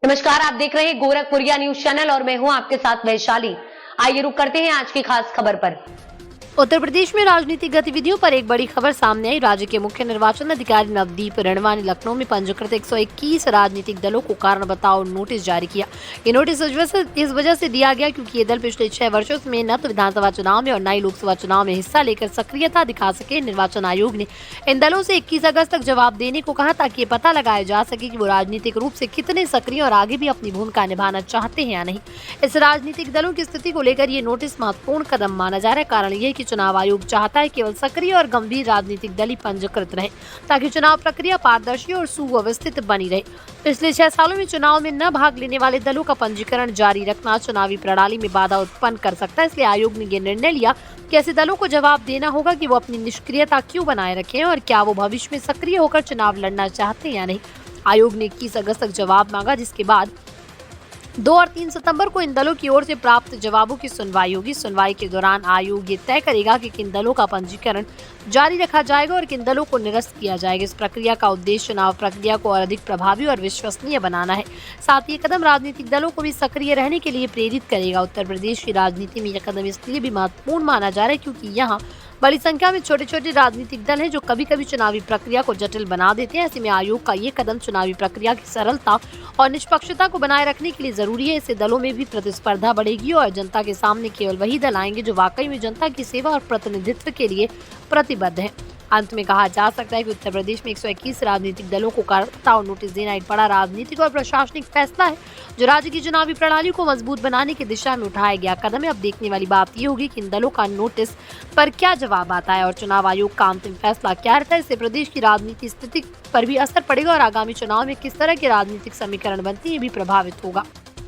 नमस्कार, आप देख रहे हैं गोरखपुरिया न्यूज चैनल और मैं हूं आपके साथ वैशाली। आइए रुक करते हैं आज की खास खबर पर। उत्तर प्रदेश में राजनीतिक गतिविधियों पर एक बड़ी खबर सामने आई। राज्य के मुख्य निर्वाचन अधिकारी नवदीप रणवा ने लखनऊ में पंजीकृत 121 राजनीतिक दलों को कारण बताओ नोटिस जारी किया। ये नोटिस इस वजह से दिया गया क्योंकि ये दल पिछले 6 वर्षों में न तो विधानसभा चुनाव में और न ही लोकसभा चुनाव में हिस्सा लेकर सक्रियता दिखा सके। निर्वाचन आयोग ने इन दलों से 21 अगस्त तक जवाब देने को कहा ताकि ये पता लगाया जा सके कि वो राजनीतिक रूप से कितने सक्रिय और आगे भी अपनी भूमिका निभाना चाहते हैं या नहीं। इस राजनीतिक दलों की स्थिति को लेकर ये नोटिस महत्वपूर्ण कदम माना जा रहा है। कारण ये कि चुनाव आयोग चाहता है केवल सक्रिय और गंभीर राजनीतिक दल ही पंजीकृत रहे ताकि चुनाव प्रक्रिया पारदर्शी और सुव्यवस्थित बनी रहे। पिछले 6 सालों में चुनाव में न भाग लेने वाले दलों का पंजीकरण जारी रखना चुनावी प्रणाली में बाधा उत्पन्न कर सकता है। इसलिए आयोग ने यह निर्णय लिया कि ऐसे दलों को जवाब देना होगा कि वो अपनी निष्क्रियता क्यों बनाए रखें और क्या वो भविष्य में सक्रिय होकर चुनाव लड़ना चाहते हैं या नहीं। आयोग ने 21 अगस्त तक जवाब मांगा, जिसके बाद 2 और 3 सितंबर को इन दलों की ओर से प्राप्त जवाबों की सुनवाई होगी। सुनवाई के दौरान आयोग ये तय करेगा कि किन दलों का पंजीकरण जारी रखा जाएगा और किन दलों को निरस्त किया जाएगा। इस प्रक्रिया का उद्देश्य चुनाव प्रक्रिया को और अधिक प्रभावी और विश्वसनीय बनाना है। साथ ही ये कदम राजनीतिक दलों को भी सक्रिय रहने के लिए प्रेरित करेगा। उत्तर प्रदेश की राजनीति में यह कदम इसलिए भी महत्वपूर्ण माना जा रहा है क्योंकि यहाँ बड़ी संख्या में छोटे छोटे राजनीतिक दल हैं जो कभी कभी चुनावी प्रक्रिया को जटिल बना देते हैं। ऐसे में आयोग का ये कदम चुनावी प्रक्रिया की सरलता और निष्पक्षता को बनाए रखने के लिए जरूरी है। इससे दलों में भी प्रतिस्पर्धा बढ़ेगी और जनता के सामने केवल वही दल आएंगे जो वाकई में जनता की सेवा और प्रतिनिधित्व के लिए प्रतिबद्ध है। अंत में कहा जा सकता है कि उत्तर प्रदेश में 121 राजनीतिक दलों को कारण नोटिस देना एक बड़ा राजनीतिक और प्रशासनिक फैसला है जो राज्य की चुनावी प्रणाली को मजबूत बनाने की दिशा में उठाया गया कदम है। अब देखने वाली बात ये होगी कि इन दलों का नोटिस पर क्या जवाब आता है और चुनाव आयोग का अंतिम फैसला क्या रहता है। इससे प्रदेश की राजनीति स्थिति पर भी असर पड़ेगा और आगामी चुनाव में किस तरह के राजनीतिक समीकरण बनती है ये भी प्रभावित होगा।